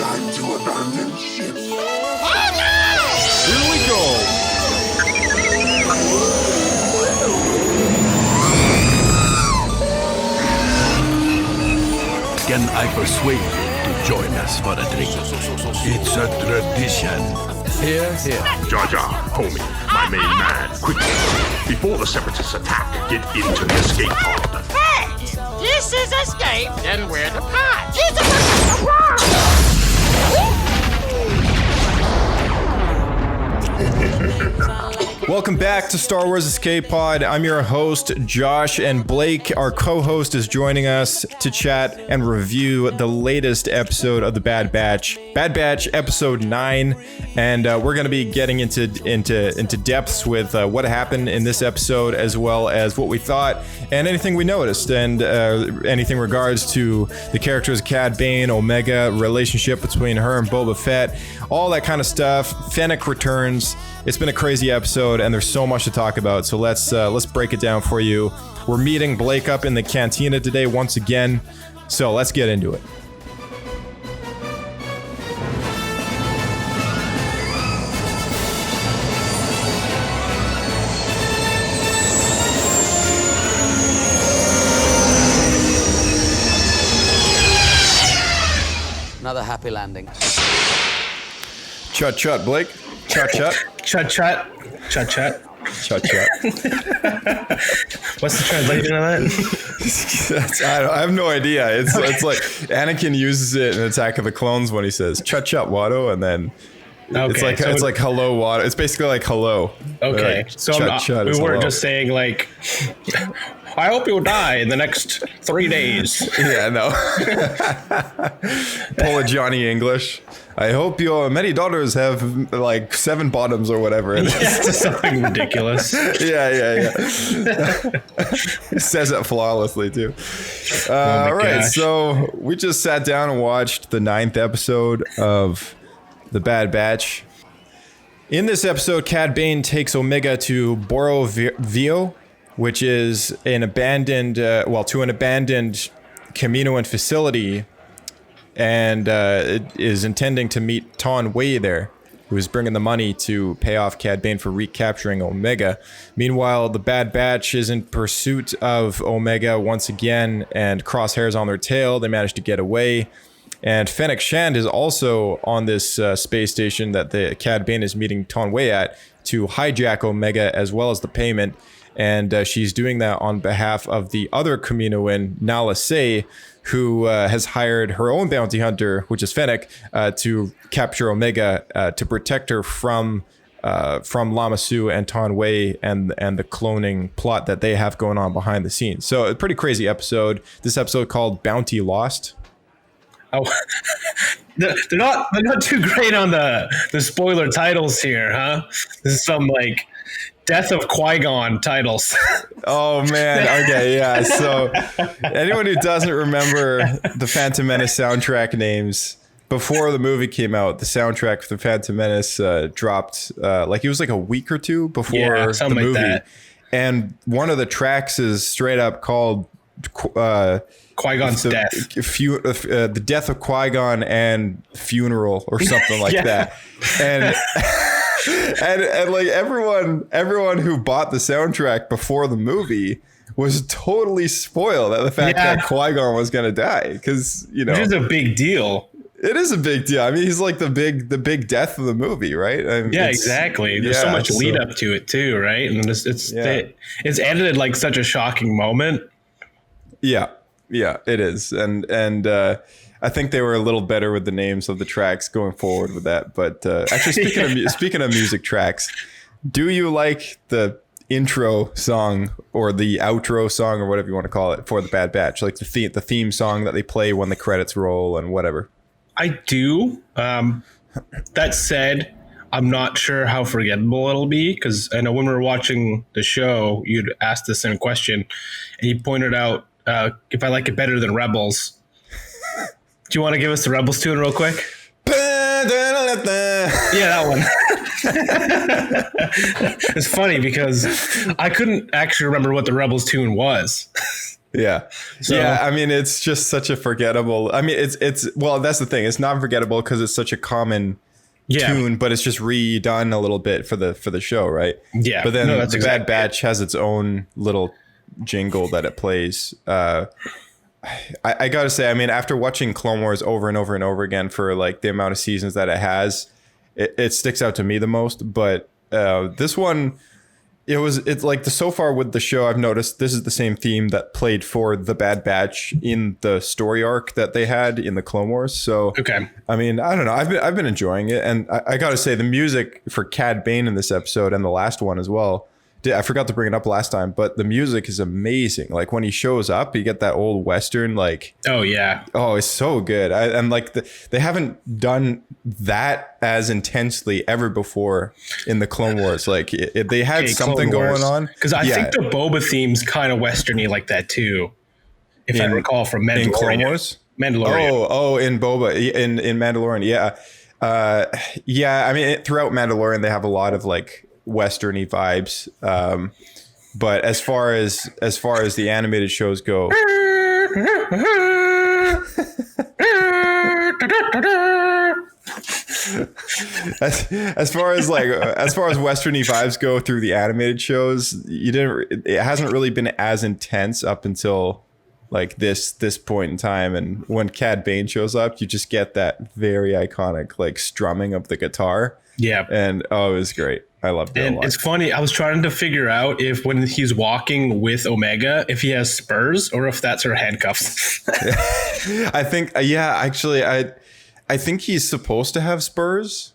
time to abandon ship. Oh no! Here we go. Can I persuade you to join us for a drink? It's a tradition. Here, here. Jar Jar, homie, my main man, quickly. Before the Separatists attack, get into the escape pod. Hey! This is escape, then we're the pod. Welcome back to Star Wars Escape Pod. I'm your host, Josh, and Blake, our co-host, is joining us to chat and review the latest episode of the Bad Batch. Bad Batch episode 9, and we're going to be getting into depths with what happened in this episode, as well as what we thought and anything we noticed, and anything regards to the characters Cad Bane, Omega, relationship between her and Boba Fett, all that kind of stuff. Fennec returns. It's been a crazy episode, and there's so much to talk about, so let's break it down for you. We're meeting Blake up in the cantina today once again, so let's get into it. Another happy landing. Chut chut, Blake. Chut chut. Chut chut. Chut chut. Chut chut. What's the translation of that? I have no idea. It's like Anakin uses it in Attack of the Clones when he says chut chut Watto, and then Okay, it's like hello Watto. It's basically like hello. Okay, like, so chut, chut we weren't hello. just saying like, I hope you'll die in the next 3 days. Yeah, no. Pull a Johnny English. I hope your many daughters have like 7 bottoms or whatever it is. Yeah, something ridiculous. Yeah. He says it flawlessly too. All right, gosh. so we just sat down and watched the 9th episode of The Bad Batch. In this episode, Cad Bane takes Omega to Boro Vio, which is an abandoned, to an abandoned Kaminoan facility, and it is intending to meet Ton Wei there, who is bringing the money to pay off Cad Bane for recapturing Omega. Meanwhile, the Bad Batch is in pursuit of Omega once again, and crosshairs on their tail. They managed to get away. And Fennec Shand is also on this space station that the Cad Bane is meeting Ton Wei at to hijack Omega as well as the payment. And she's doing that on behalf of the other Kaminoan, Nala Se, who has hired her own bounty hunter, which is Fennec, to capture Omega to protect her from Lama Su and Ton Wei and the cloning plot that they have going on behind the scenes. So a pretty crazy episode. This episode called Bounty Lost. Oh, they're not too great on the spoiler titles here, huh? This is some like Death of Qui-Gon titles. Oh man, okay, yeah. So anyone who doesn't remember the Phantom Menace soundtrack names, before the movie came out, the soundtrack for the Phantom Menace dropped it was like a week or two before the movie. Like that. And one of the tracks is straight up called Qui-Gon's death. The death of Qui-Gon and funeral or something like that. And and like everyone who bought the soundtrack before the movie was totally spoiled at the fact that Qui-Gon was going to die, because which is a big deal. It is a big deal. I mean, he's like the big death of the movie, right? I mean, exactly. There's so much lead up to it too, right? And it's edited like such a shocking moment. Yeah, it is, and I think they were a little better with the names of the tracks going forward with that. But actually, speaking of music tracks, do you like the intro song or the outro song or whatever you want to call it for the Bad Batch, like the theme song that they play when the credits roll and whatever? I do. That said, I'm not sure how forgettable it'll be, because I know when we were watching the show, you'd asked the same question, and you pointed out if I like it better than Rebels. Do you want to give us the Rebels tune real quick? Yeah, that one. It's funny because I couldn't actually remember what the Rebels tune was. Yeah. So- yeah. I mean, it's just such a forgettable. I mean, well, that's the thing. It's not forgettable because it's such a common tune, but it's just redone a little bit for the show, right? Yeah. But then No, that's the exactly Bad Batch has its own little jingle that it plays. I gotta say, I mean, after watching Clone Wars over and over and over again for like the amount of seasons that it has, it sticks out to me the most. But this one, it's like so far with the show, I've noticed this is the same theme that played for the Bad Batch in the story arc that they had in the Clone Wars. So Okay. I mean, I don't know. I've been enjoying it, and I gotta say the music for Cad Bane in this episode and the last one as well. I forgot to bring it up last time, but the music is amazing. Like when he shows up, you get that old Western, like, Oh yeah. oh, it's so good. And like they haven't done that as intensely ever before in the Clone Wars. Like they had something going on. Because I think the Boba theme's kind of Westerny like that too. If I recall from Mandalorian. In Clone Wars? Mandalorian. Oh, in Boba, in Mandalorian, yeah. Yeah, I mean, throughout Mandalorian, they have a lot of like Westerny vibes. But as far as the animated shows go, as far as Westerny vibes go through the animated shows, it hasn't really been as intense up until like this point in time. And when Cad Bane shows up, you just get that very iconic like strumming of the guitar. Yeah. And it was great. I loved it a And lot. it's funny. I was trying to figure out if when he's walking with Omega, if he has spurs or if that's her handcuffs. I think, actually, I think he's supposed to have spurs.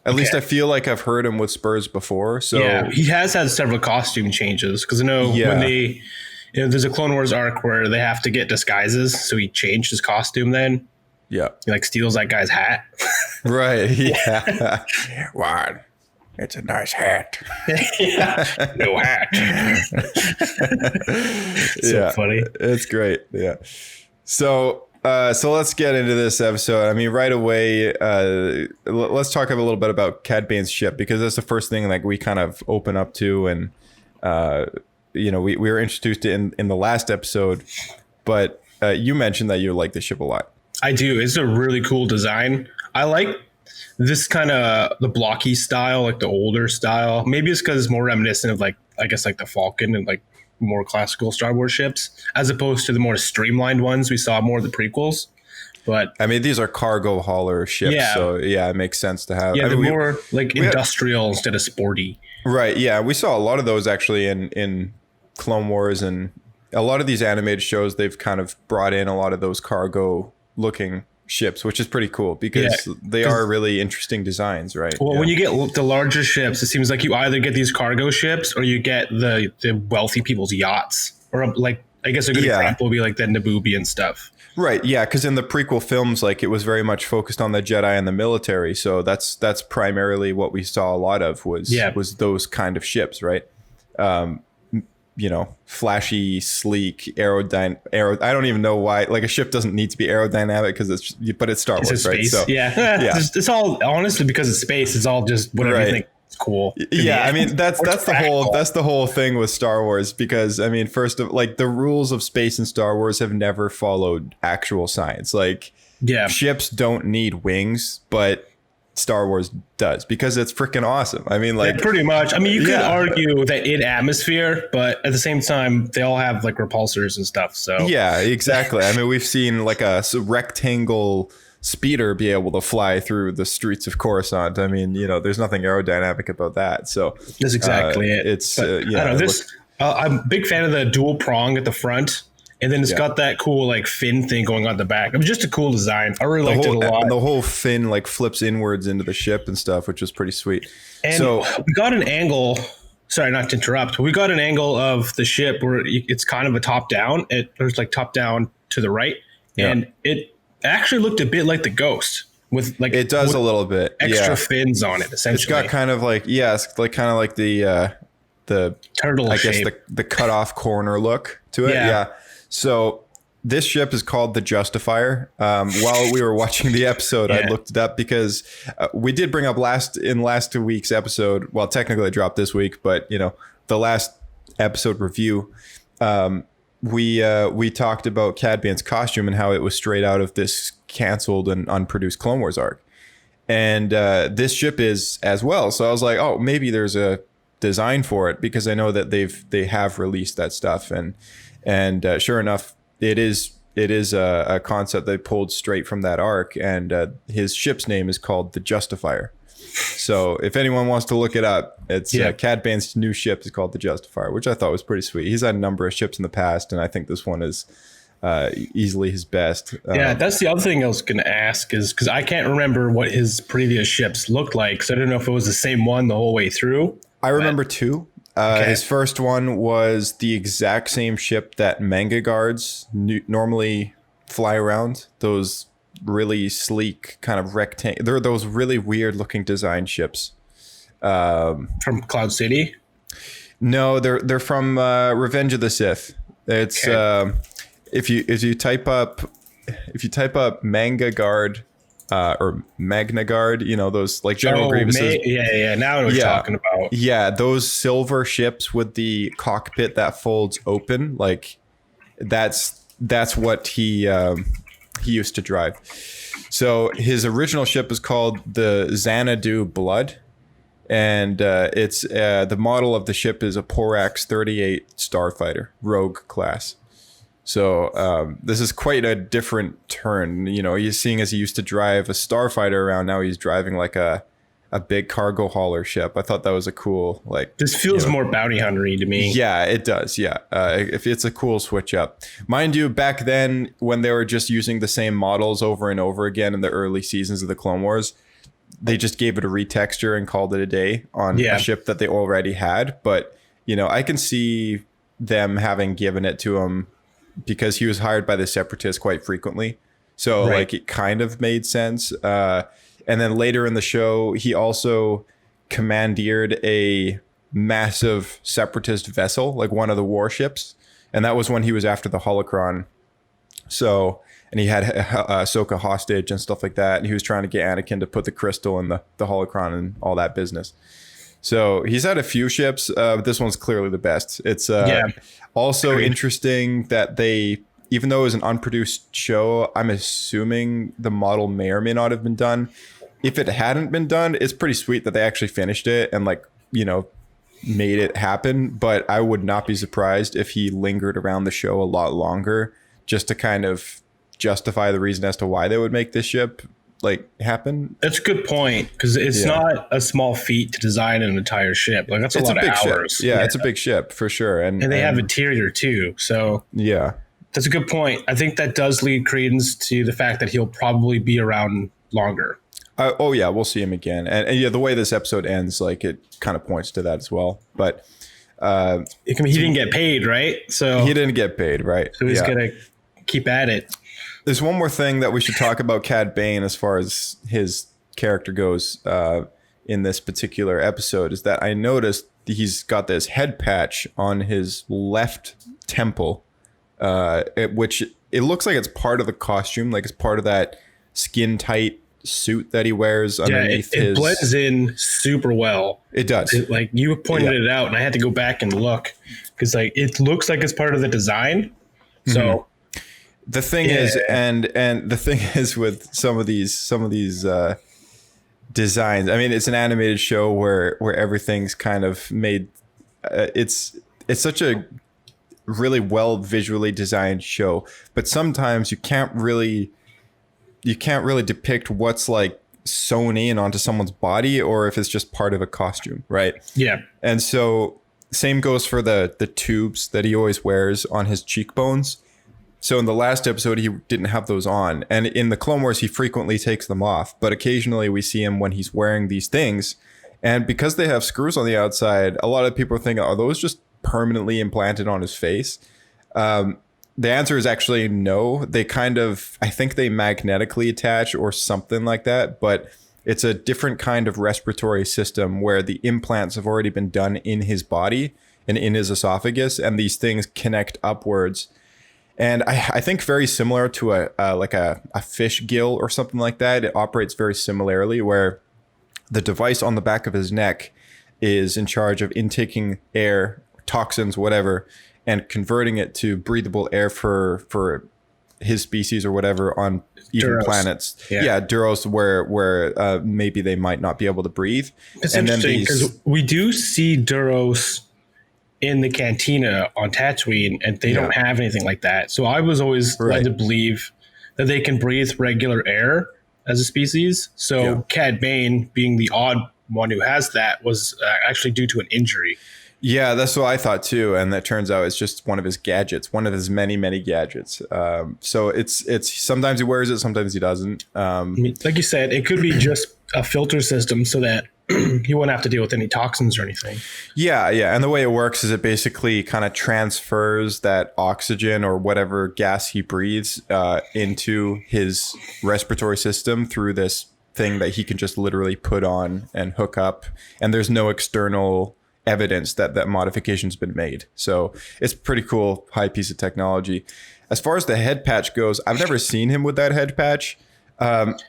At least I feel like I've heard him with spurs before. So yeah, he has had several costume changes because I know when they, there's a Clone Wars arc where they have to get disguises, so he changed his costume. Then yeah, he like steals that guy's hat. Right. Yeah. Wow. It's a nice hat. No hat. So funny. It's great. Yeah. So let's get into this episode. I mean, right away, let's talk a little bit about Cad Bane's ship, because that's the first thing like we kind of open up to, and we were introduced to in the last episode, but you mentioned that you like the ship a lot. I do. It's a really cool design. I like this kind of the blocky style, like the older style. Maybe it's because it's more reminiscent of like, I guess like the Falcon and like more classical Star Wars ships, as opposed to the more streamlined ones we saw more of the prequels. But I mean, these are cargo hauler ships, so yeah, it makes sense to have. Yeah, I mean, they're more like industrial instead of sporty. Right. Yeah, we saw a lot of those actually in Clone Wars, and a lot of these animated shows. They've kind of brought in a lot of those cargo looking ships, which is pretty cool because they are really interesting designs, right? Well, when you get the larger ships, it seems like you either get these cargo ships or you get the wealthy people's yachts, or like I guess a good example would be like the Naboobian stuff. Right. Yeah, because in the prequel films, like it was very much focused on the Jedi and the military, so that's primarily what we saw a lot of was those kind of ships, right? Flashy, sleek, aerodynamic. I don't even know why. Like a ship doesn't need to be aerodynamic but it's Star Wars, right? So it's all honestly because it's space. It's all just whatever you think is cool. Yeah, I mean that's the whole thing with Star Wars, because I mean, first of like the rules of space in Star Wars have never followed actual science. Like ships don't need wings, but Star Wars does, because it's freaking awesome. I mean, like pretty much. I mean, you could argue that in atmosphere, but at the same time, they all have like repulsors and stuff. So yeah, exactly. I mean, we've seen like a rectangle speeder be able to fly through the streets of Coruscant. I mean, there's nothing aerodynamic about that. So that's exactly it. It's I don't know, I'm a big fan of the dual prong at the front. And then it's got that cool like fin thing going on the back. It was just a cool design. I really liked it a lot. The whole fin like flips inwards into the ship and stuff, which was pretty sweet. And so we got an angle. Sorry, not to interrupt. But we got an angle of the ship where it's kind of a top down. There's like top down to the right, and it actually looked a bit like the Ghost with like it does a little bit extra fins on it. Essentially, it's got kind of like it's like kind of like the turtle. I shape. guess the cut off corner look to it. Yeah. So this ship is called the Justifier. While we were watching the episode, I looked it up because we did bring up last week's episode. Well, technically it dropped this week, but the last episode review. we talked about Cad Bane's costume and how it was straight out of this canceled and unproduced Clone Wars arc. And this ship is as well. So I was like, oh, maybe there's a design for it, because I know that they have released that stuff. And sure enough, it is a concept they pulled straight from that arc. And his ship's name is called the Justifier. So if anyone wants to look it up, it's Cad Bane's new ship is called the Justifier, which I thought was pretty sweet. He's had a number of ships in the past, and I think this one is easily his best. Yeah, that's the other thing I was going to ask, is because I can't remember what his previous ships looked like, so I don't know if it was the same one the whole way through. I remember two. His first one was the exact same ship that manga guards normally fly around. Those really sleek kind of rectangle. They're those really weird looking design ships. From Cloud City? No, they're from Revenge of the Sith. It's if you type up manga guard or Magna Guard, you know, those like General Grievous's. Now I know what you're talking about. Yeah, those silver ships with the cockpit that folds open, like that's what he used to drive. So his original ship is called the Xanadu Blood, and it's the model of the ship is a Porax 38 Starfighter Rogue class. So this is quite a different turn. You know, he's seeing as he used to drive a Starfighter around, now he's driving like a big cargo hauler ship. I thought that was a cool, like... This feels more bounty hunter-y to me. Yeah, it does, yeah. If it's a cool switch up. Mind you, back then, when they were just using the same models over and over again in the early seasons of the Clone Wars, they just gave it a retexture and called it a day on a ship that they already had. But, you know, I can see them having given it to him because he was hired by the Separatists quite frequently. So, like, it kind of made sense. And then later in the show, he also commandeered a massive Separatist vessel, like one of the warships. And that was when he was after the Holocron. So, and he had Ahsoka hostage and stuff like that. And he was trying to get Anakin to put the crystal in the Holocron and all that business. So he's had a few ships, but this one's clearly the best. It's also interesting that they, even though it was an unproduced show, I'm assuming the model may or may not have been done. If it hadn't been done, it's pretty sweet that they actually finished it and, like, you know, made it happen. But I would not be surprised if he lingered around the show a lot longer just to kind of justify the reason as to why they would make this ship like happen. That's a good point, because it's not a small feat to design an entire ship. Like, that's a lot of hours. Yeah, it's a big ship for sure. And they have interior too. So yeah, that's a good point. I think that does lead credence to the fact that he'll probably be around longer. Oh yeah, we'll see him again. And yeah, the way this episode ends, like, it kind of points to that as well. But he didn't get paid, right? So he didn't get paid, right? So he's gonna keep at it. There's one more thing that we should talk about Cad Bane as far as his character goes in this particular episode, is that I noticed he's got this head patch on his left temple, which it looks like it's part of the costume, like it's part of that skin tight suit that he wears underneath his... It blends in super well. It does. Like, you pointed it out, and I had to go back and look, because, like, it looks like it's part of the design. So the thing is, and the thing is with some of these designs, I mean, it's an animated show where everything's kind of made. It's such a really well visually designed show, but sometimes you can't really depict what's like sewn in onto someone's body, or if it's just part of a costume, right? Yeah. And so same goes for the tubes that he always wears on his cheekbones. So in the last episode, he didn't have those on. And in the Clone Wars, he frequently takes them off. But occasionally we see him when he's wearing these things. And because they have screws on the outside, a lot of people are thinking, are those just permanently implanted on his face? The answer is actually no. They kind of, I think they magnetically attach or something like that. But it's a different kind of respiratory system where the implants have already been done in his body and in his esophagus. And these things connect upwards. And I think very similar to a fish gill or something like that. It operates very similarly, where the device on the back of his neck is in charge of intaking air, toxins, whatever, and converting it to breathable air for his species or whatever on even Duros. planets. Yeah. Duros, where maybe they might not be able to breathe. It's and interesting because we do see Duros in the cantina on Tatooine, and they don't have anything like that. So I was always led to believe that they can breathe regular air as a species. So Cad Bane, being the odd one who has that, was actually due to an injury. Yeah, that's what I thought too, and that turns out it's just one of his gadgets, one of his many gadgets. So it's sometimes he wears it, sometimes he doesn't. I mean, like you said, it could be just a filter system so that he wouldn't have to deal with any toxins or anything. Yeah, and the way it works is it basically kind of transfers that oxygen or whatever gas he breathes into his respiratory system through this thing that he can just literally put on and hook up, and there's no external evidence that modification's been made. So it's pretty cool, high piece of technology. As far as the head patch goes, I've never seen him with that head patch.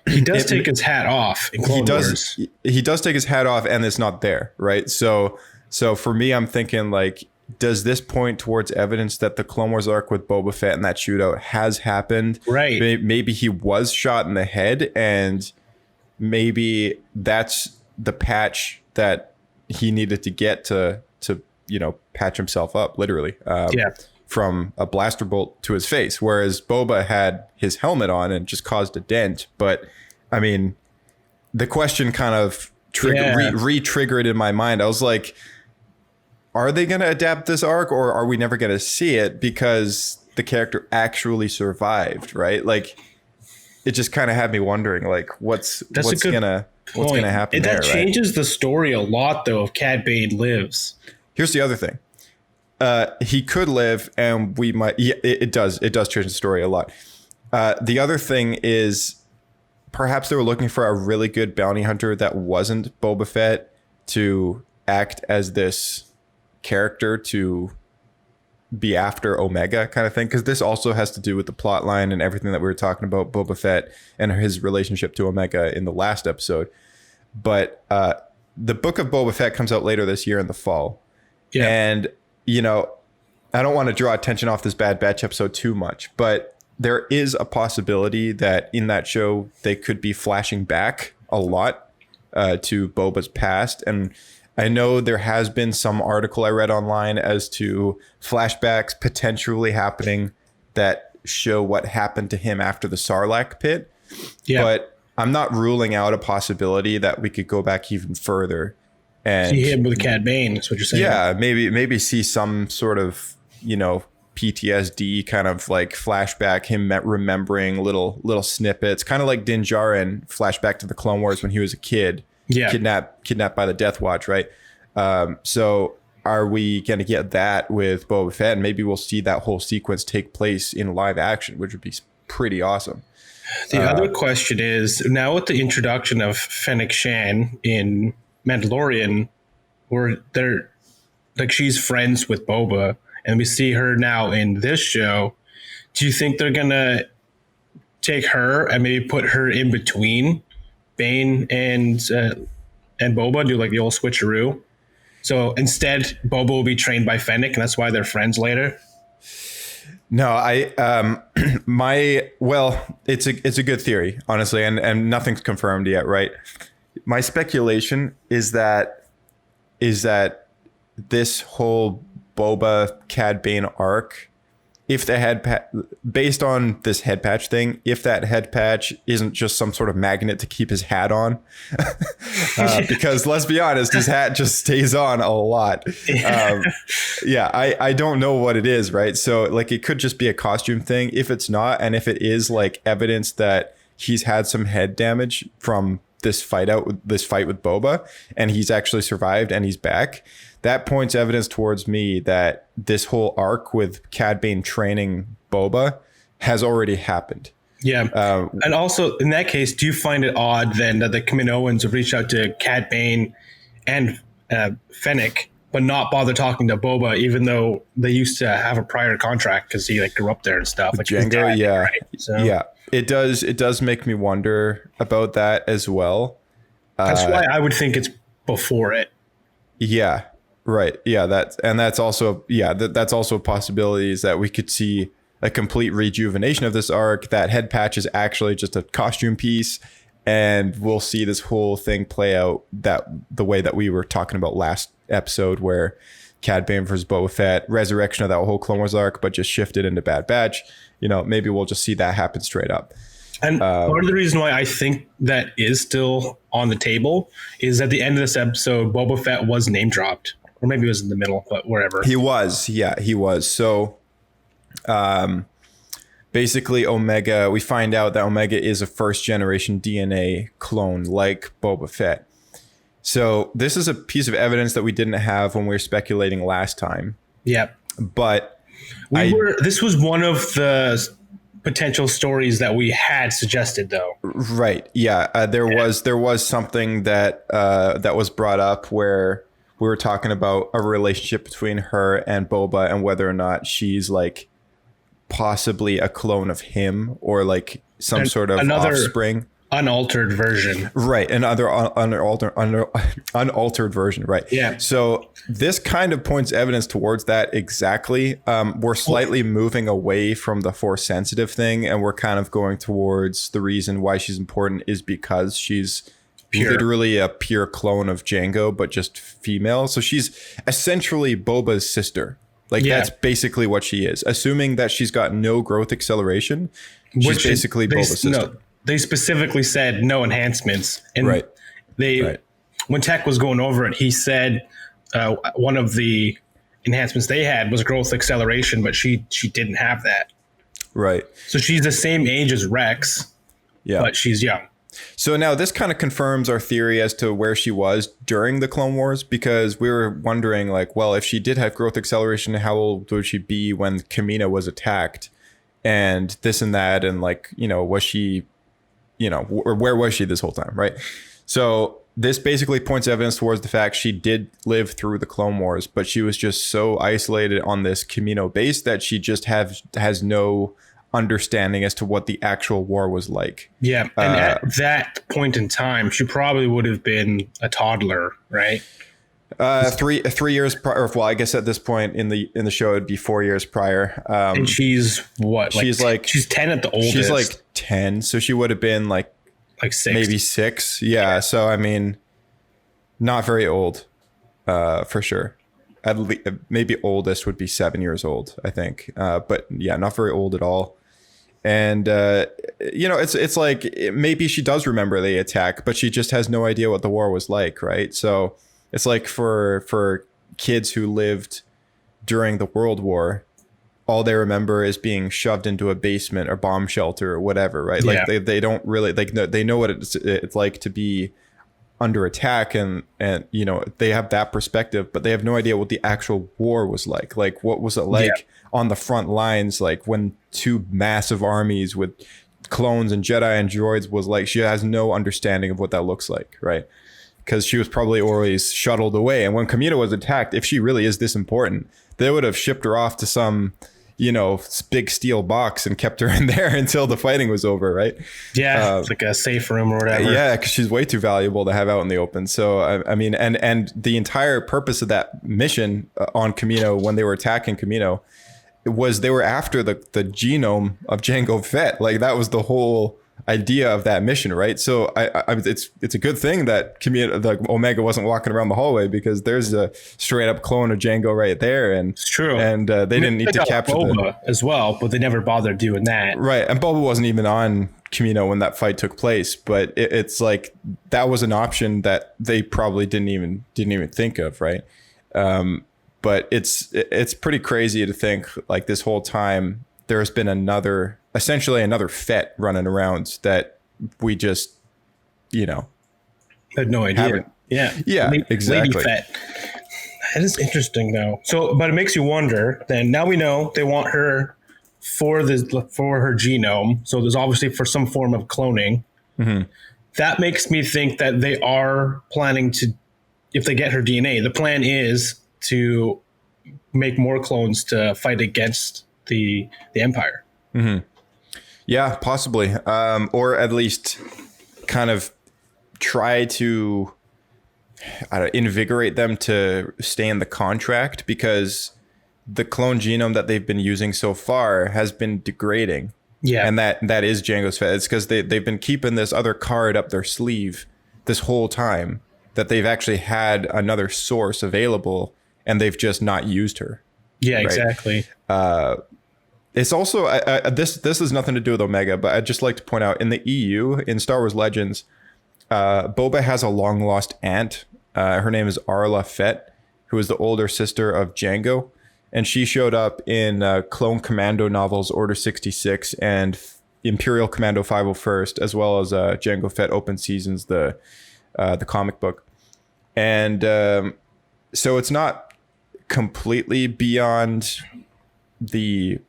He does take his hat off in Clone Wars. He does take his hat off, and it's not there, right? So for me, I'm thinking, like, does this point towards evidence that the Clone Wars arc with Boba Fett and that shootout has happened? Right. Maybe he was shot in the head, and maybe that's the patch that he needed to get to patch himself up, literally. From a blaster bolt to his face, whereas Boba had his helmet on and just caused a dent. But I mean, the question kind of re-triggered in my mind. I was like, are they going to adapt this arc, or are we never going to see it because the character actually survived, right? Like, it just kind of had me wondering, like, what's gonna happen there, that changes the story a lot, though, if Cad Bane lives. Here's the other thing. He could live, and we might. Yeah, it does change the story a lot. The other thing is, perhaps they were looking for a really good bounty hunter that wasn't Boba Fett to act as this character to be after Omega, kind of thing. Because this also has to do with the plot line and everything that we were talking about Boba Fett and his relationship to Omega in the last episode. But the book of Boba Fett comes out later this year in the fall, and I don't want to draw attention off this Bad Batch episode too much, but there is a possibility that in that show, they could be flashing back a lot to Boba's past. And I know there has been some article I read online as to flashbacks potentially happening that show what happened to him after the Sarlacc pit. Yeah. But I'm not ruling out a possibility that we could go back even further and see him with Cad Bane. That's what you're saying. Yeah, maybe see some sort of, PTSD kind of like flashback, him remembering little snippets, kind of like Din Djarin flashback to the Clone Wars when he was a kid, kidnapped by the Death Watch, right? So are we going to get that with Boba Fett? And maybe we'll see that whole sequence take place in live action, which would be pretty awesome. The other question is, now with the introduction of Fennec Shan in Mandalorian, where they're like, she's friends with Boba, and we see her now in this show. Do you think they're gonna take her and maybe put her in between Bane and Boba, do like the old switcheroo? So instead, Boba will be trained by Fennec, and that's why they're friends later. No, it's a good theory, honestly, and nothing's confirmed yet, right? My speculation is that this whole Boba Cad Bane arc, if the based on this head patch thing, if that head patch isn't just some sort of magnet to keep his hat on, because let's be honest, his hat just stays on a lot. I don't know what it is, right? So like, it could just be a costume thing. If it's not, and if it is like evidence that he's had some head damage from this fight with Boba, and he's actually survived and he's back, that points evidence towards me that this whole arc with Cad Bane training Boba has already happened. Yeah. And also, in that case, do you find it odd then that the Kaminoans have reached out to Cad Bane and Fennec, but not bother talking to Boba, even though they used to have a prior contract because he like grew up there and stuff? Like Jango, dad, yeah. Right? So, yeah. It does make me wonder about that as well. That's why I would think it's before it. Yeah. Right. Yeah. That's also that's also a possibility, is that we could see a complete rejuvenation of this arc. That head patch is actually just a costume piece, and we'll see this whole thing play out the way that we were talking about last episode, where Cad Bane versus Boba Fett, resurrection of that whole Clone Wars arc, but just shifted into Bad Batch. Maybe we'll just see that happen straight up. And part of the reason why I think that is still on the table is at the end of this episode, Boba Fett was name dropped, or maybe it was in the middle, but wherever. He was. Yeah, he was. So basically Omega, we find out that Omega is a first generation DNA clone like Boba Fett. So this is a piece of evidence that we didn't have when we were speculating last time. Yep. But this was one of the potential stories that we had suggested, though. Right. Yeah. There was something that was brought up where we were talking about a relationship between her and Boba, and whether or not she's like possibly a clone of him, or like sort of offspring. Unaltered version. Right. Another unaltered version. Right. Yeah. So this kind of points evidence towards that exactly. We're slightly moving away from the Force sensitive thing, and we're kind of going towards the reason why she's important is because she's literally a pure clone of Jango, but just female. So she's essentially Boba's sister. That's basically what she is. Assuming that she's got no growth acceleration, she's basically Boba's sister. No, they specifically said no enhancements. And when Tech was going over it, he said one of the enhancements they had was growth acceleration, but she didn't have that. Right. So she's the same age as Rex, but she's young. So now this kind of confirms our theory as to where she was during the Clone Wars, because we were wondering, like, well, if she did have growth acceleration, how old would she be when Kamino was attacked, and this and that, and like, was she, or where was she this whole time, right? So this basically points evidence towards the fact she did live through the Clone Wars, but she was just so isolated on this Kamino base that she just has no understanding as to what the actual war was like. Yeah, and at that point in time, she probably would have been a toddler, right? 3 years prior. Well, I guess at this point in the show, it'd be 4 years prior. And she's what? She's she's 10 at the oldest. She's like 10, so she would have been like 6, maybe 6. Yeah. So I mean, not very old, for sure. At least, maybe oldest would be 7 years old, I think. But yeah, not very old at all. And it's like maybe she does remember the attack, but she just has no idea what the war was like, right? So it's like for kids who lived during the World War, all they remember is being shoved into a basement or bomb shelter or whatever, right? Like they don't really they know what it's like to be under attack, and they have that perspective, but they have no idea what the actual war was like. Like, what was it like on the front lines, like when 2 massive armies with clones and Jedi and droids was like. She has no understanding of what that looks like, right? Because she was probably always shuttled away. And when Kamino was attacked, if she really is this important, they would have shipped her off to some big steel box and kept her in there until the fighting was over, right? Yeah, it's like a safe room or whatever. Yeah, because she's way too valuable to have out in the open. So, I mean, and the entire purpose of that mission on Kamino, when they were attacking Kamino, was they were after the genome of Jango Fett. Like, that was the whole idea of that mission, right? So it's a good thing that Omega wasn't walking around the hallway, because there's a straight up clone of Jango right there, and it's true. And they didn't need to capture Boba as well, but they never bothered doing that. Right, and Boba wasn't even on Kamino when that fight took place, but it's like that was an option that they probably didn't even think of, right? But it's pretty crazy to think, like, this whole time there's been essentially another Fett running around that we just, had no idea. Yeah, exactly. Lady Fett. That is interesting, though. So, but it makes you wonder. Then now we know they want her for her genome. So there's obviously for some form of cloning. Mm-hmm. That makes me think that they are planning to, if they get her DNA, the plan is to make more clones to fight against the Empire. Mm-hmm. Yeah, possibly. Or at least kind of try to invigorate them to stay in the contract, because the clone genome that they've been using so far has been degrading. Yeah. And that is Jango's Fett. It's because they've been keeping this other card up their sleeve this whole time, that they've actually had another source available and they've just not used her. Yeah, right? exactly. It's also, this has nothing to do with Omega, but I'd just like to point out, in the EU, in Star Wars Legends, Boba has a long lost aunt. Her name is Arla Fett, who is the older sister of Jango. And she showed up in Clone Commando novels Order 66 and Imperial Commando 501st, as well as Jango Fett Open Seasons, the comic book. And so it's not completely beyond the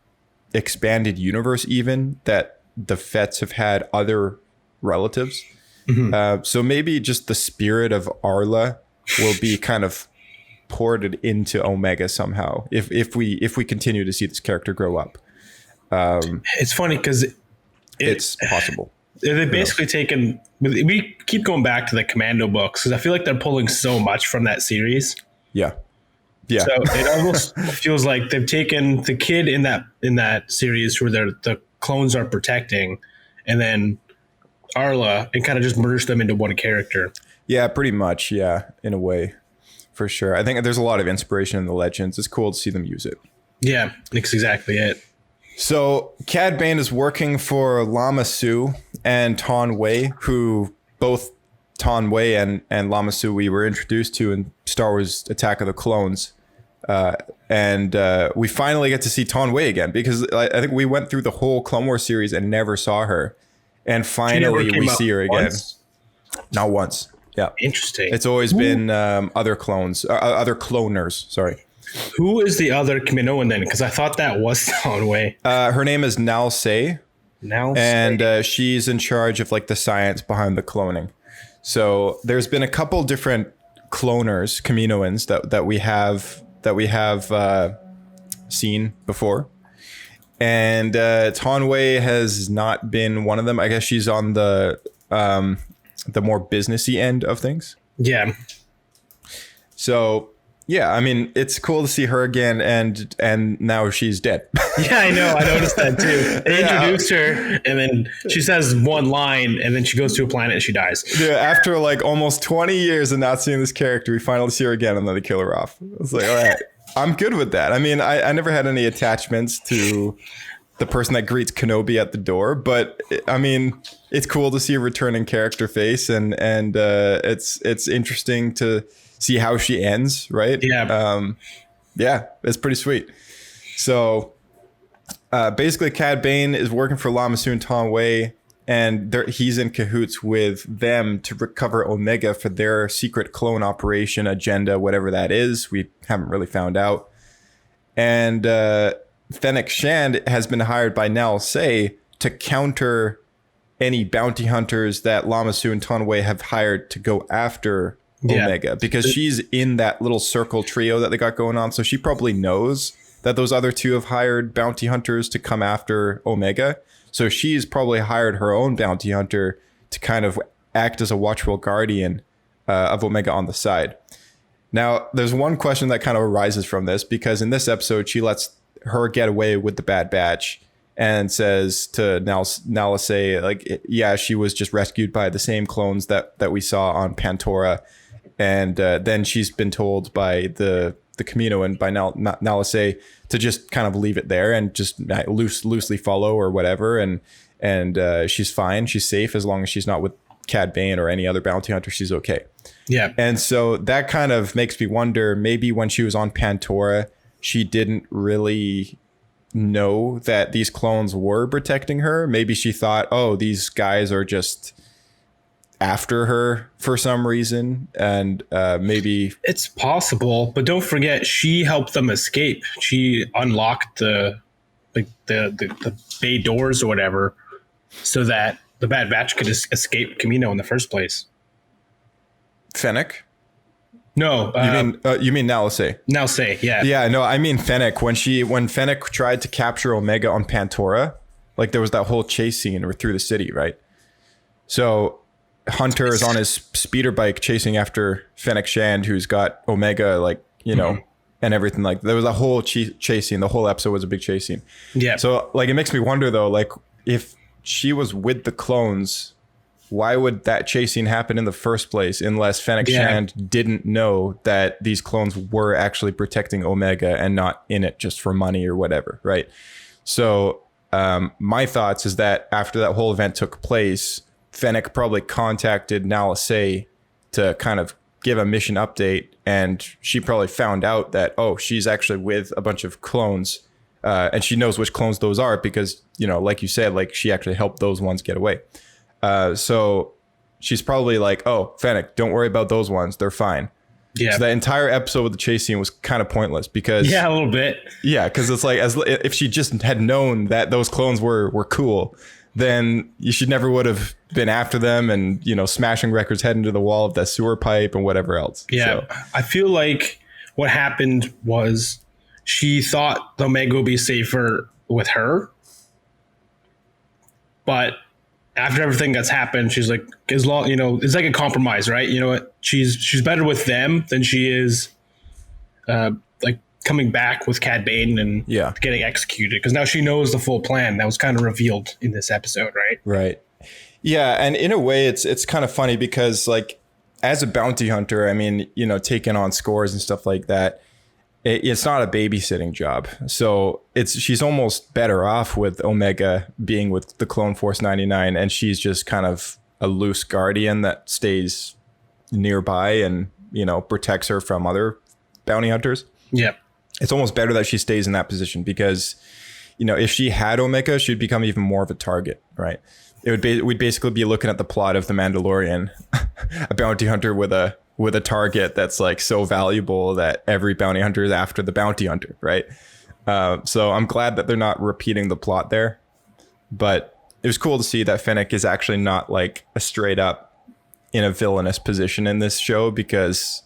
expanded universe even that the Fetts have had other relatives. Mm-hmm. So maybe just the spirit of Arla will be kind of ported into Omega somehow if we continue to see this character grow up. It's funny because it's possible. They've basically taken. We keep going back to the Commando books because I feel like they're pulling so much from that series. Yeah. So it almost feels like they've taken the kid in that series where the clones are protecting, and then Arla, and kind of just merged them into one character. Yeah, pretty much. Yeah, in a way. For sure. I think there's a lot of inspiration in the Legends. It's cool to see them use it. Yeah, that's exactly it. So Cad Bane is working for Lama Su and Ton Wei, who both Ton Wei and Lama Su we were introduced to in Star Wars Attack of the Clones. And we finally get to see Ton Wei again, because I think we went through the whole Clone Wars series and never saw her. And finally we see her again. Not once. Yeah. Interesting. It's always been other cloners. Sorry. Who is the other Kaminoan then? Because I thought that was Ton Wei. Her name is Nal Se. Nal Se. And she's in charge of like the science behind the cloning. So there's been a couple different cloners, Kaminoans that we have seen before. And Ton Wei has not been one of them. I guess she's on the more businessy end of things. Yeah. So yeah, I mean, it's cool to see her again, and now she's dead. Yeah, I know. I noticed that too. They introduced her, and then she says one line, and then she goes to a planet and she dies. Yeah, after like almost 20 years of not seeing this character, we finally see her again, and then they kill her off. It's like, all right, I'm good with that. I mean, I never had any attachments to the person that greets Kenobi at the door, but I mean, it's cool to see a returning character face, and it's interesting to see how she ends, right? Yeah. Yeah, it's pretty sweet. So basically, Cad Bane is working for Lama Su and Ton Wei, and he's in cahoots with them to recover Omega for their secret clone operation agenda, whatever that is. We haven't really found out. And Fennec Shand has been hired by Nal Se to counter any bounty hunters that Lama Su and Ton Wei have hired to go after Omega, because she's in that little circle trio that they got going on. So she probably knows that those other two have hired bounty hunters to come after Omega. So she's probably hired her own bounty hunter to kind of act as a watchful guardian of Omega on the side. Now, there's one question that kind of arises from this, because in this episode, she lets her get away with the Bad Batch and says to Nala Se, like, yeah, she was just rescued by the same clones that we saw on Pantora. And then she's been told by the Kamino and by Nala Se to just kind of leave it there and just loosely follow or whatever. And she's fine. She's safe as long as she's not with Cad Bane or any other bounty hunter. She's okay. Yeah. And so that kind of makes me wonder, maybe when she was on Pantora, she didn't really know that these clones were protecting her. Maybe she thought, oh, these guys are just after her for some reason, and maybe it's possible. But don't forget, she helped them escape. She unlocked the bay doors or whatever, so that the Bad Batch could escape Kamino in the first place. Fennec? No, you mean Nala Se? Nala Se, yeah. Yeah, no, I mean Fennec. When Fennec tried to capture Omega on Pantora, like there was that whole chase scene through the city, right? So Hunter is on his speeder bike chasing after Fennec Shand, who's got Omega, like, you know, and everything. Like, there was a whole chase scene. The whole episode was a big chase scene. Yeah. So, like, it makes me wonder, though, like, if she was with the clones, why would that chase scene happen in the first place unless Fennec Shand didn't know that these clones were actually protecting Omega and not in it just for money or whatever, right? So my thoughts is that after that whole event took place, Fennec probably contacted Nala Se to kind of give a mission update, and she probably found out that, oh, she's actually with a bunch of clones, and she knows which clones those are because, you know, like you said, like she actually helped those ones get away. So she's probably like, oh, Fennec, don't worry about those ones. They're fine. Yeah. So that entire episode with the chase scene was kind of pointless because a little bit. Yeah. Cause it's like, if she just had known that those clones were cool, then she never would have been after them and, you know, smashing Wrecker's head into the wall of that sewer pipe and whatever else. Yeah. So I feel like what happened was she thought the Omega would be safer with her, but after everything that's happened, she's like, as long, you know, it's like a compromise, right? You know what? She's better with them than she is, like coming back with Cad Bane and getting executed. Because now she knows the full plan that was kind of revealed in this episode, right? Right. Yeah, and in a way, it's kind of funny because, like, as a bounty hunter, I mean, you know, taking on scores and stuff like that, it's not a babysitting job. So she's almost better off with Omega being with the Clone Force 99, and she's just kind of a loose guardian that stays nearby and, you know, protects her from other bounty hunters. Yeah. It's almost better that she stays in that position because, you know, if she had Omega, she'd become even more of a target, right? We'd basically be looking at the plot of The Mandalorian, a bounty hunter with a target that's like so valuable that every bounty hunter is after the bounty hunter, right? So I'm glad that they're not repeating the plot there, but it was cool to see that Fennec is actually not like a straight up in a villainous position in this show, because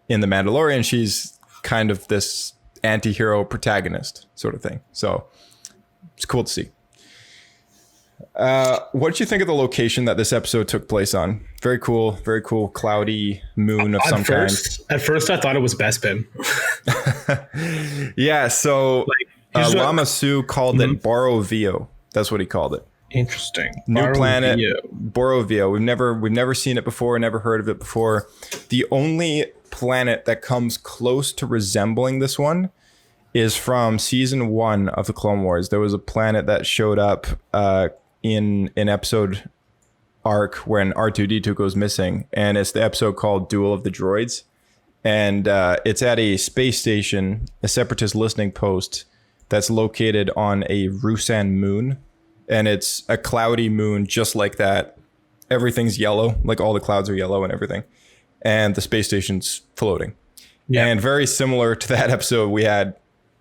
in The Mandalorian, she's kind of this anti-hero protagonist sort of thing. So it's cool to see. What did you think of the location that this episode took place on? Very cool, cloudy moon of some kind. At first, I thought it was Bespin. Yeah, so Lama Su called it Borovio. That's what he called it. Interesting. New planet, Borovio. We've never seen it before, never heard of it before. The only planet that comes close to resembling this one is from season 1 of the Clone Wars. There was a planet that showed up in an episode arc when R2-D2 goes missing, and it's the episode called Duel of the Droids, and it's at a space station, a separatist listening post that's located on a Rusan moon, and it's a cloudy moon just like that. Everything's yellow, like all the clouds are yellow and everything, and the space station's floating. And very similar to that episode, we had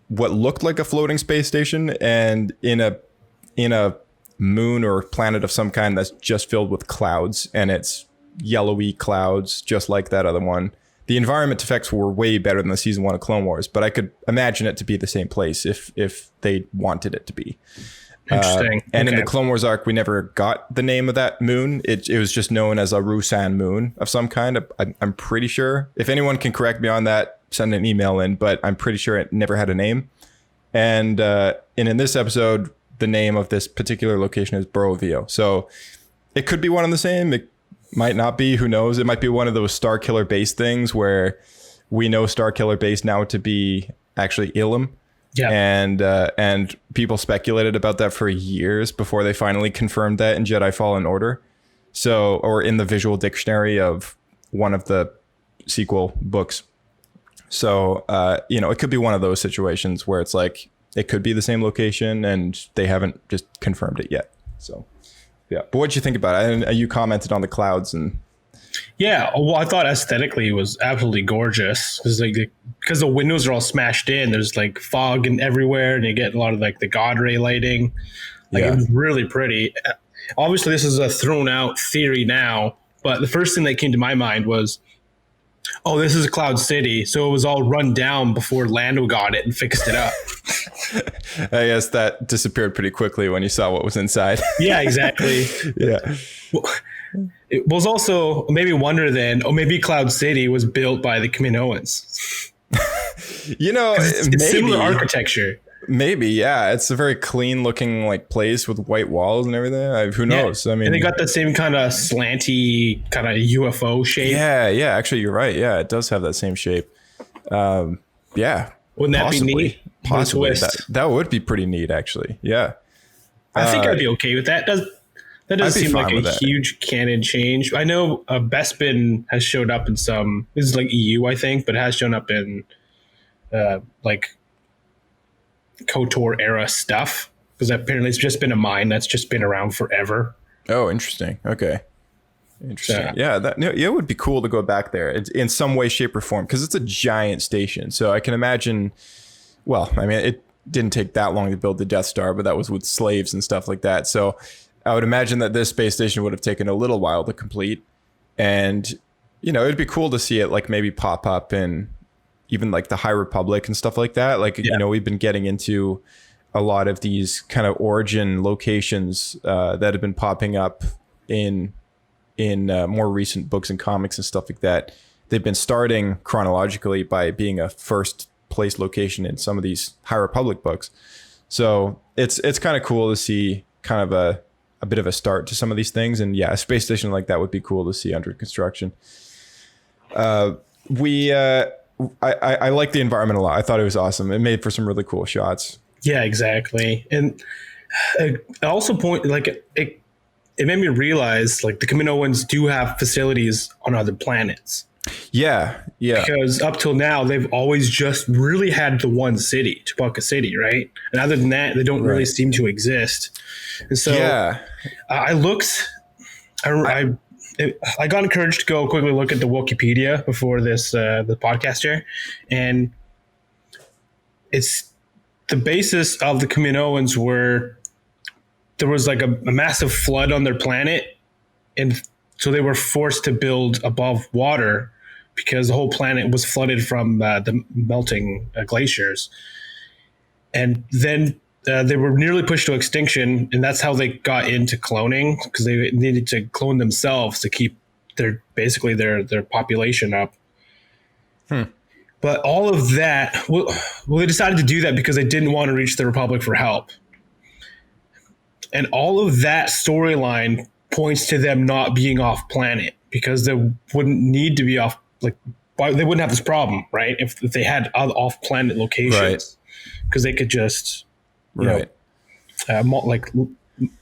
what looked like a floating space station, and in a moon or planet of some kind that's just filled with clouds, and it's yellowy clouds just like that other one. The environment effects were way better than the season 1 of Clone Wars, but I could imagine it to be the same place if they wanted it to be. Interesting. And in the Clone Wars arc, we never got the name of that moon. It was just known as a Rusan moon of some kind. I'm pretty sure. If anyone can correct me on that, send an email in, but I'm pretty sure it never had a name. And in this episode, the name of this particular location is Borovio. So it could be one and the same. It might not be. Who knows? It might be one of those Star Killer Base things where we know Star Killer Base now to be actually Ilum. Yeah. And people speculated about that for years before they finally confirmed that in Jedi Fallen Order. So, or in the visual dictionary of one of the sequel books. So, you know, it could be one of those situations where it's like, it could be the same location and they haven't just confirmed it yet. So, yeah. But what'd you think about it? And you commented on the clouds and... Yeah, well, I thought aesthetically it was absolutely gorgeous. Because the windows are all smashed in. There's like fog and everywhere, and you get a lot of like the God ray lighting. It was really pretty. Obviously, this is a thrown out theory now, but the first thing that came to my mind was, oh, this is a Cloud City, so it was all run down before Lando got it and fixed it up. I guess that disappeared pretty quickly when you saw what was inside. Yeah, exactly. Yeah. Well, it was also maybe wonder then, or maybe Cloud City was built by the Kaminoans. It's similar architecture. Maybe, yeah. It's a very clean looking like place with white walls and everything. Who knows? I mean, and they got the same kind of slanty kind of UFO shape. Yeah. Actually, you're right. Yeah, it does have that same shape. Yeah. Wouldn't that be neat? Possibly. That would be pretty neat, actually. Yeah. I think I'd be okay with that. That doesn't seem like a huge canon change. I know Bespin has showed up in some. This is like EU, I think, but it has shown up in like KOTOR era stuff, because apparently it's just been a mine that's just been around forever. Oh, interesting. Okay. Interesting. It would be cool to go back there in some way, shape, or form, because it's a giant station. So I can imagine. Well, I mean, it didn't take that long to build the Death Star, but that was with slaves and stuff like that. So I would imagine that this space station would have taken a little while to complete. And, it'd be cool to see it like maybe pop up in even like the High Republic and stuff like that. Like, we've been getting into a lot of these kind of origin locations that have been popping up in more recent books and comics and stuff like that. They've been starting chronologically by being a first place location in some of these High Republic books. So it's kind of cool to see kind of a bit of a start to some of these things. And a space station like that would be cool to see under construction. I like the environment a lot. I thought it was awesome. It made for some really cool shots. Yeah, exactly. And I also it made me realize like the Kaminoans do have facilities on other planets. Yeah. Because up till now, they've always just really had the one city, Chewbacca City, right? And other than that, they don't really seem to exist. And so I got encouraged to go quickly look at the Wikipedia before this the podcast here, and it's the basis of the Kaminoans were there was like a massive flood on their planet, and so they were forced to build above water because the whole planet was flooded from the melting glaciers. And then they were nearly pushed to extinction, and that's how they got into cloning, because they needed to clone themselves to keep their population up. But all of that, they decided to do that because they didn't want to reach the Republic for help. And all of that storyline points to them not being off planet, because they wouldn't need to be off. Like, they wouldn't have this problem, right? If they had other off planet locations, because they could just,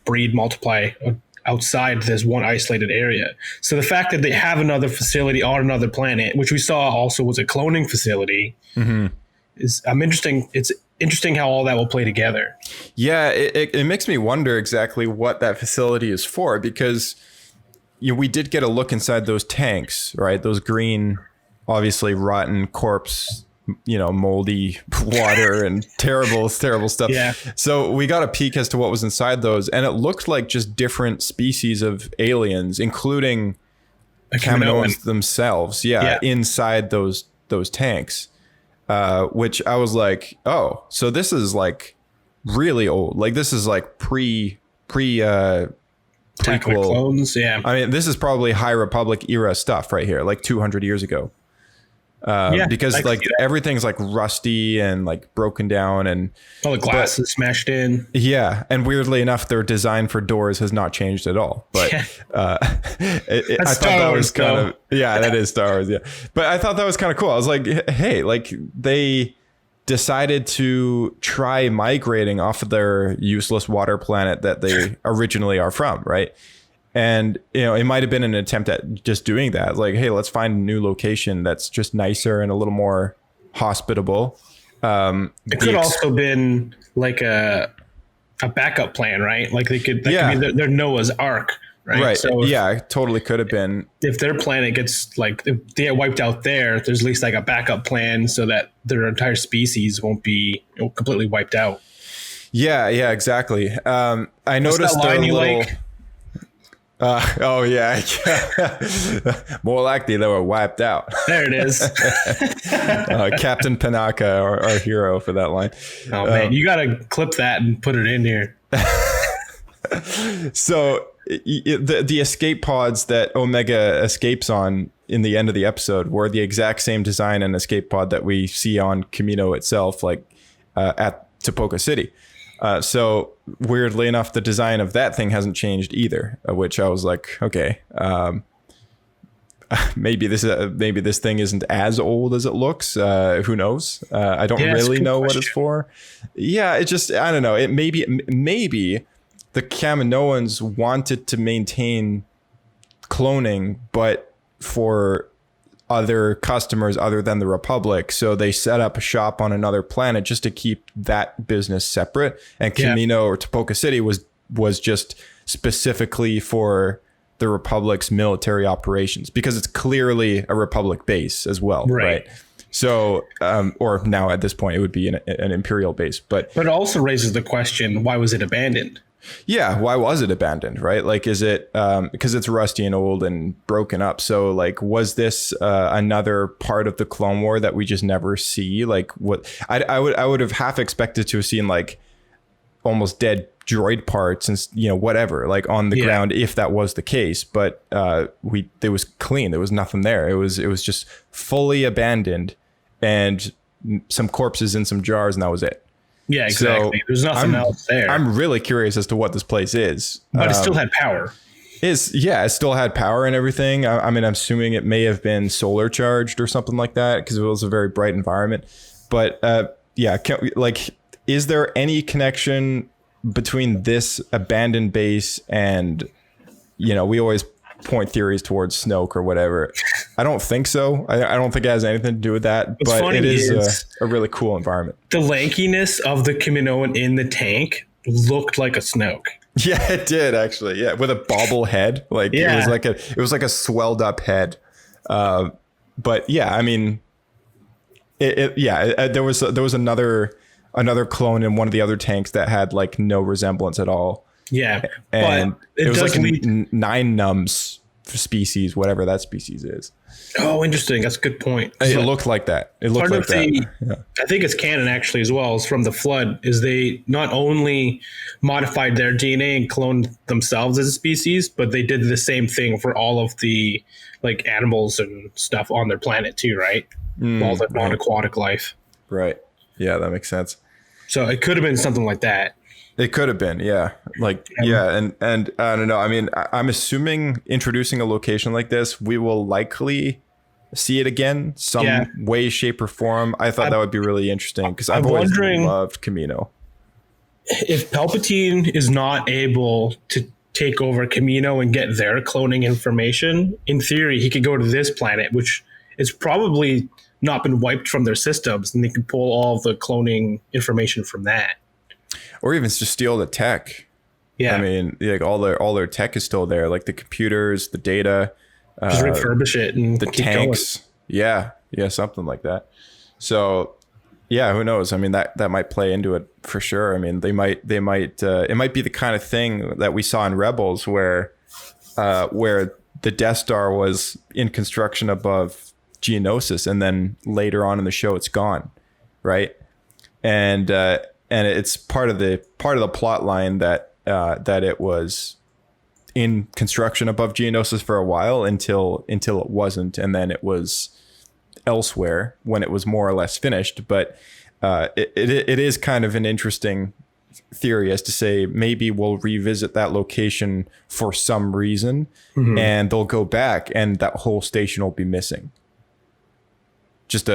breed, multiply outside this one isolated area. So the fact that they have another facility on another planet, which we saw also was a cloning facility, is interesting. It's interesting how all that will play together. Yeah, it makes me wonder exactly what that facility is for, because we did get a look inside those tanks, right? Those green, obviously rotten corpse, moldy water and terrible stuff. Yeah. So we got a peek as to what was inside those, and it looked like just different species of aliens, including Kaminoans themselves. Yeah, inside those tanks, which I was like, oh, so this is like really old. Like this is like prequel clones. Yeah. I mean, this is probably High Republic era stuff right here, like 200 years ago. Because like everything's like rusty and like broken down, and all the glass is smashed in. Yeah, and weirdly enough, their design for doors has not changed at all. But I thought that was kind of that is Star Wars. Yeah, but I thought that was kind of cool. I was like, hey, like they decided to try migrating off of their useless water planet that they originally are from, right? And, it might have been an attempt at just doing that. Like, hey, let's find a new location that's just nicer and a little more hospitable. It could also been like a backup plan, right? Like that could be their Noah's Ark, right? Right. So it totally could have been. If their planet gets if they get wiped out there's at least like a backup plan so that their entire species won't be completely wiped out. Yeah, exactly. I noticed that line you like? More likely they were wiped out. There it is. Captain Panaka, our hero for that line. Oh man, you gotta clip that and put it in here. So the escape pods that Omega escapes on in the end of the episode were the exact same design and escape pod that we see on Kamino itself, like at Tipoca City. So weirdly enough, the design of that thing hasn't changed either, which I was like, okay, maybe this thing isn't as old as it looks. Who knows? I don't really know what it's for. Yeah, it just, I don't know. It maybe the Kaminoans wanted to maintain cloning, but for other customers other than the Republic. So they set up a shop on another planet just to keep that business separate. And Kamino or Tipoca City was just specifically for the Republic's military operations, because it's clearly a Republic base as well. Right. So, or now at this point, it would be an Imperial base. But it also raises the question, why was it abandoned? Yeah, why was it abandoned, right? Like, is it because it's rusty and old and broken up? So, like, was this another part of the Clone War that we just never see? Like, what I would have half expected to have seen, like, almost dead droid parts and, you know, whatever, like on the ground, if that was the case. But it was clean. There was nothing there. It was just fully abandoned and some corpses in some jars, and that was it. Yeah, exactly. So there's nothing else there. I'm really curious as to what this place is. But it still had power. It still had power and everything. I mean, I'm assuming it may have been solar charged or something like that, because it was a very bright environment. But is there any connection between this abandoned base and, you know, we always point theories towards Snoke or whatever. I don't think so. I don't think it has anything to do with that. What's but it is a really cool environment. The lankiness of the Kaminoan in the tank looked like a Snoke. Yeah, it did actually. Yeah, with a bobble head. Like it was like a swelled up head. But yeah, I mean, there was another clone in one of the other tanks that had like no resemblance at all. Yeah, and it was like nine nums species, whatever that species is. Oh, interesting. That's a good point. It looked like that. It looked like that. I think it's canon actually as well as from the Flood. Is they not only modified their DNA and cloned themselves as a species, but they did the same thing for all of the like animals and stuff on their planet too, right? All the non-aquatic life. Right. Yeah, that makes sense. So it could have been something like that. It could have been, yeah. Like, yeah, and I don't know. I mean, I'm assuming introducing a location like this, we will likely see it again, some way, shape, or form. I thought that would be really interesting because I've always loved Kamino. If Palpatine is not able to take over Kamino and get their cloning information, in theory, he could go to this planet, which is probably not been wiped from their systems, and they could pull all the cloning information from that. Or even just steal the tech. Yeah, I mean, like all their tech is still there, like the computers, the data. Just refurbish it and the tanks. Going. Yeah, something like that. So, yeah, who knows? I mean, that might play into it for sure. I mean, they might. It might be the kind of thing that we saw in Rebels, where the Death Star was in construction above Geonosis, and then later on in the show, it's gone, right? And it's part of the plot line that it was in construction above Geonosis for a while until it wasn't, and then it was elsewhere when it was more or less finished. But it is kind of an interesting theory as to say maybe we'll revisit that location for some reason, and they'll go back and that whole station will be missing. Just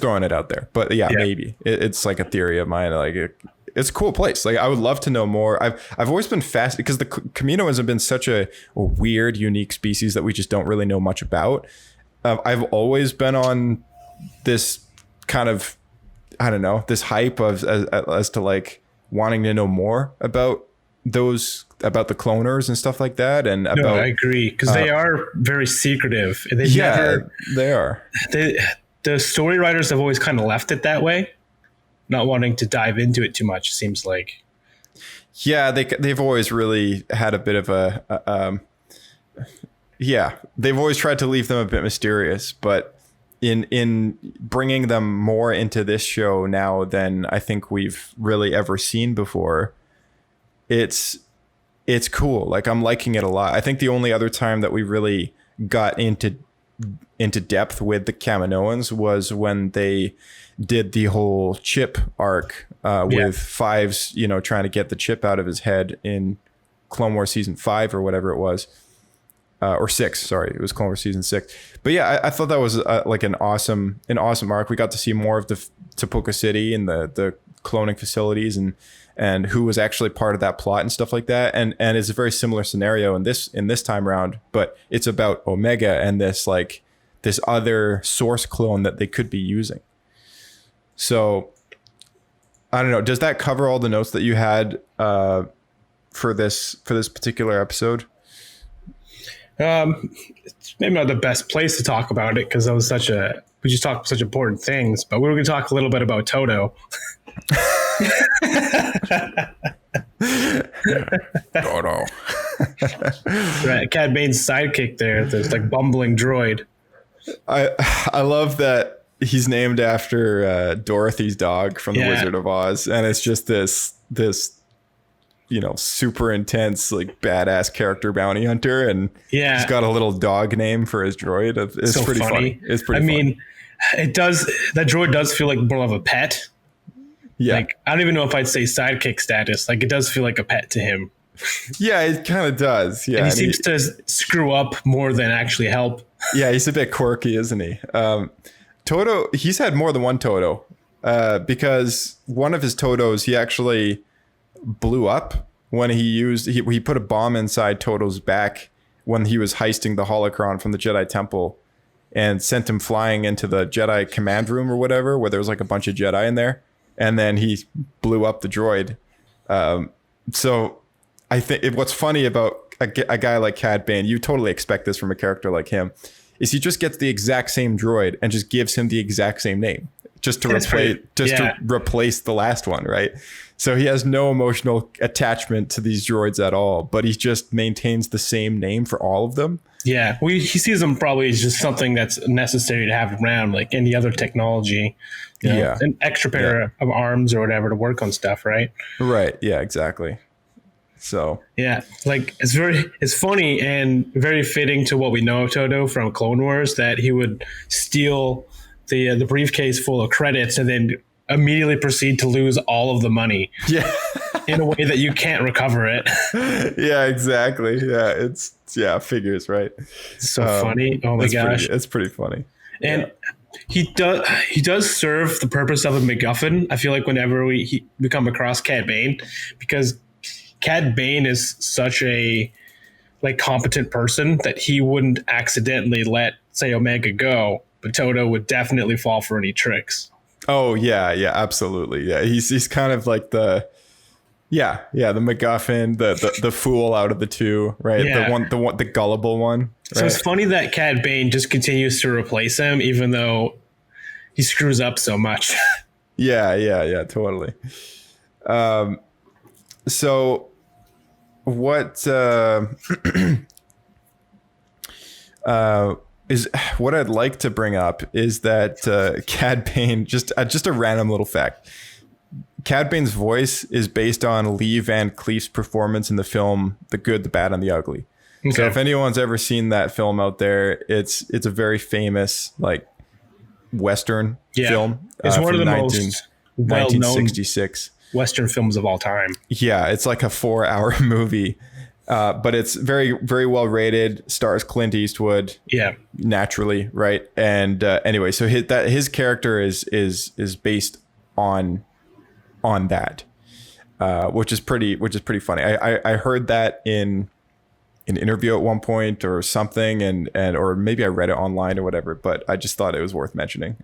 throwing it out there, but maybe it's like a theory of mine. Like it's a cool place. Like I would love to know more. I've always been fascinated because the Kaminoans have been such a weird, unique species that we just don't really know much about. I've always been on this kind of, I don't know, this hype of as to like wanting to know more about the cloners and stuff like that. And about, I agree because they are very secretive. They are. The story writers have always kind of left it that way, not wanting to dive into it too much. It seems like. Yeah, they've always really had a bit of they've always tried to leave them a bit mysterious, but in bringing them more into this show now than I think we've really ever seen before, it's it's cool. Like, I'm liking it a lot. I think the only other time that we really got into depth with the Kaminoans was when they did the whole chip arc with Fives, you know, trying to get the chip out of his head in Clone Wars season 5 or whatever it was, or 6. Sorry, it was Clone Wars season 6. But yeah, I thought that was like an awesome arc. We got to see more of the Tapuka City and the cloning facilities and who was actually part of that plot and stuff like that. And it's a very similar scenario in this time around, but it's about Omega and this other source clone that they could be using. So I don't know. Does that cover all the notes that you had for this particular episode? It's maybe not the best place to talk about it because we just talked such important things, but we were going to talk a little bit about Toto. Toto. Right, Cad Bane's sidekick there, this like bumbling droid. I love that he's named after Dorothy's dog from The Wizard of Oz, and it's just this you know, super intense, like badass character bounty hunter, and he's got a little dog name for his droid. It's so pretty funny. It's pretty funny. I mean, that droid does feel like more of a pet. Yeah. Like, I don't even know if I'd say sidekick status. Like, it does feel like a pet to him. Yeah, it kind of does. Yeah. And he seems to screw up more than actually help. Yeah, he's a bit quirky, isn't he? Toto, he's had more than one Toto because one of his Totos, he actually blew up when he put a bomb inside Toto's back when he was heisting the holocron from the Jedi Temple and sent him flying into the Jedi command room or whatever, where there was like a bunch of Jedi in there. And then he blew up the droid. So I think what's funny about a guy like Cad Bane, you totally expect this from a character like him, is he just gets the exact same droid and just gives him the exact same name just to replace the last one, right? So he has no emotional attachment to these droids at all, but he just maintains the same name for all of them. Yeah, he sees them probably as just something that's necessary to have around, like any other technology. You know, an extra pair of arms or whatever to work on stuff, right? Right. Yeah, exactly. So yeah, like it's funny and very fitting to what we know of Toto from Clone Wars, that he would steal the briefcase full of credits and then immediately proceed to lose all of the money. Yeah. In a way that you can't recover it. Yeah, exactly. Yeah, figures, right? It's so funny. Oh my gosh. It's pretty funny. And he does serve the purpose of a MacGuffin. I feel like whenever we come across Cad Bane, because Cad Bane is such a like competent person that he wouldn't accidentally let, say, Omega go, but Toto would definitely fall for any tricks. Oh yeah, absolutely. Yeah, he's kind of like the MacGuffin, the fool out of the two, right? Yeah. The gullible one. Right? So it's funny that Cad Bane just continues to replace him, even though he screws up so much. Yeah, totally. So what is what I'd like to bring up is that Cad Bane, just a random little fact. Cad Bane's voice is based on Lee Van Cleef's performance in the film The Good, the Bad, and the Ugly. Okay. So if anyone's ever seen that film out there, it's a very famous like Western film. It's one of the most well-known 1966 Western films of all time. Yeah, it's like a 4-hour movie. But it's very, very well rated. Stars Clint Eastwood. Yeah, naturally, right? And anyway, so his character is based on that, which is pretty funny. I heard that in an interview at one point or something, and or maybe I read it online or whatever. But I just thought it was worth mentioning.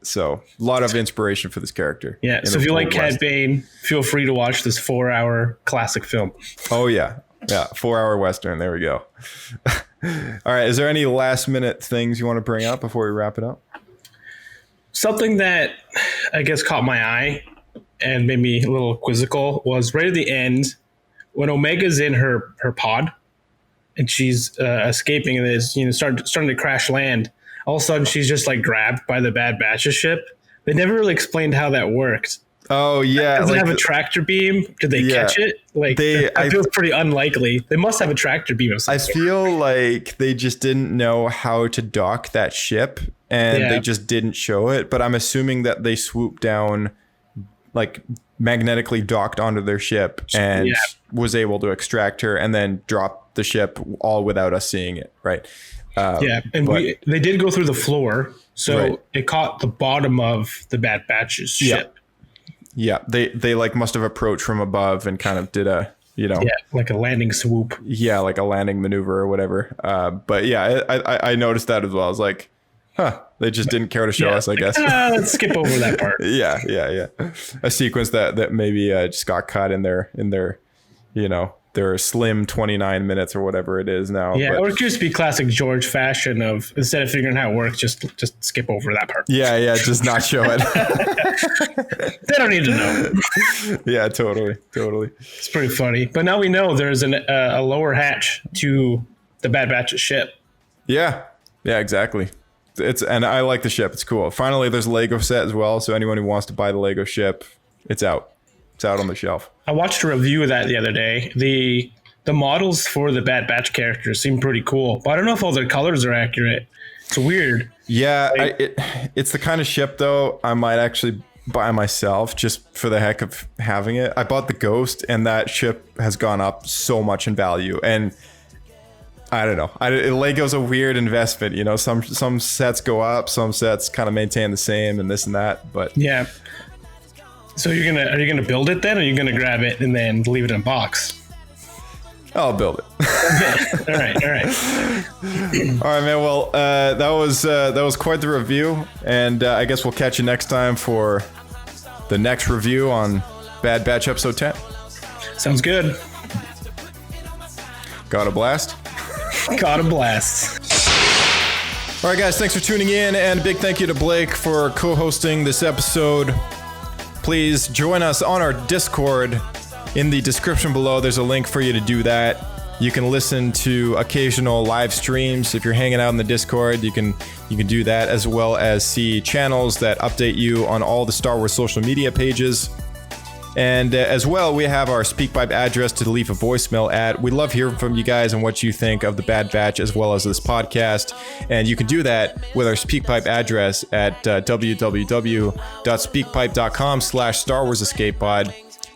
So a lot of inspiration for this character. Yeah. So if you like Cad Bane, feel free to watch this 4-hour classic film. Oh yeah. 4-hour Western. There we go. All right. Is there any last minute things you want to bring up before we wrap it up? Something that I guess caught my eye and made me a little quizzical was right at the end when Omega's in her pod and she's escaping and is starting to crash land. All of a sudden, she's just like grabbed by the Bad Batch's ship. They never really explained how that worked. Oh yeah, Does it like have a tractor beam? Did they catch it? Like, I feel pretty unlikely. They must have a tractor beam of some I sort. feel like they just didn't know how to dock that ship, and they just didn't show it. But I'm assuming that they swooped down, like magnetically docked onto their ship, and was able to extract her, and then drop the ship all without us seeing it. Right. And they did go through the floor, so it caught the bottom of the Bad Batch's ship. Yeah, they like must have approached from above and kind of did a, like a landing swoop. Yeah, like a landing maneuver or whatever. But yeah, I noticed that as well. I was like, they just didn't care to show us, I guess. Let's skip over that part. Yeah. A sequence that maybe just got cut in their their slim 29 minutes or whatever it is now. Yeah, or it could just be classic George fashion of, instead of figuring out how it works, just skip over that part. Yeah, just not show it. They don't need to know. Yeah, totally. It's pretty funny. But now we know there's a lower hatch to the Bad Batch's ship. Yeah, exactly. And I like the ship. It's cool. Finally, there's a Lego set as well. So anyone who wants to buy the Lego ship, it's out. It's out on the shelf. I watched a review of that the other day. The models for the Bad Batch characters seem pretty cool, but I don't know if all their colors are accurate. It's weird. Yeah, it's the kind of ship though I might actually buy myself just for the heck of having it. I bought the Ghost, and that ship has gone up so much in value, and I don't know. Lego's a weird investment, Some sets go up, some sets kind of maintain the same, and this and that. But yeah. So are you gonna build it then, or are you gonna grab it and then leave it in a box? I'll build it. Okay. All right, man. Well, that was quite the review, and I guess we'll catch you next time for the next review on Bad Batch episode 10. Sounds good. Got a blast. Got a blast. All right, guys. Thanks for tuning in, and a big thank you to Blake for co-hosting this episode. Please join us on our Discord. In the description below, there's a link for you to do that. You can listen to occasional live streams. If you're hanging out in the Discord, you can do that, as well as see channels that update you on all the Star Wars social media pages. And as well, we have our SpeakPipe address to leave a voicemail at. We love hearing from you guys and what you think of the Bad Batch as well as this podcast. And you can do that with our SpeakPipe address at www.speakpipe.com/Star Wars Escape Pod.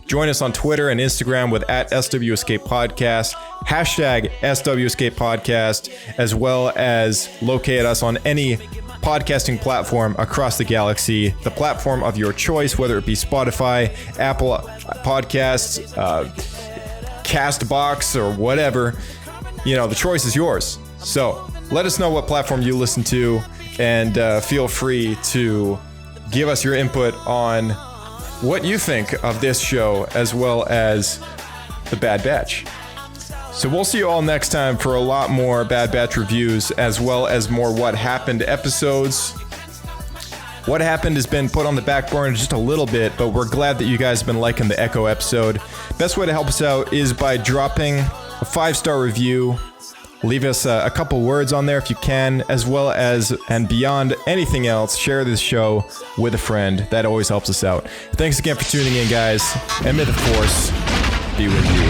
Join us on Twitter and Instagram with @SWEscapePodcast, #SWEscapePodcast, as well as locate us on any podcasting platform across the galaxy, the platform of your choice, whether it be Spotify, Apple Podcasts, Castbox, or whatever. The choice is yours. So let us know what platform you listen to, and feel free to give us your input on what you think of this show as well as the Bad Batch. So we'll see you all next time for a lot more Bad Batch reviews, as well as more What Happened episodes. What Happened has been put on the back burner just a little bit, but we're glad that you guys have been liking the Echo episode. Best way to help us out is by dropping a 5-star review. Leave us a couple words on there if you can, as well as, and beyond anything else, share this show with a friend. That always helps us out. Thanks again for tuning in, guys, and may the Force be with you.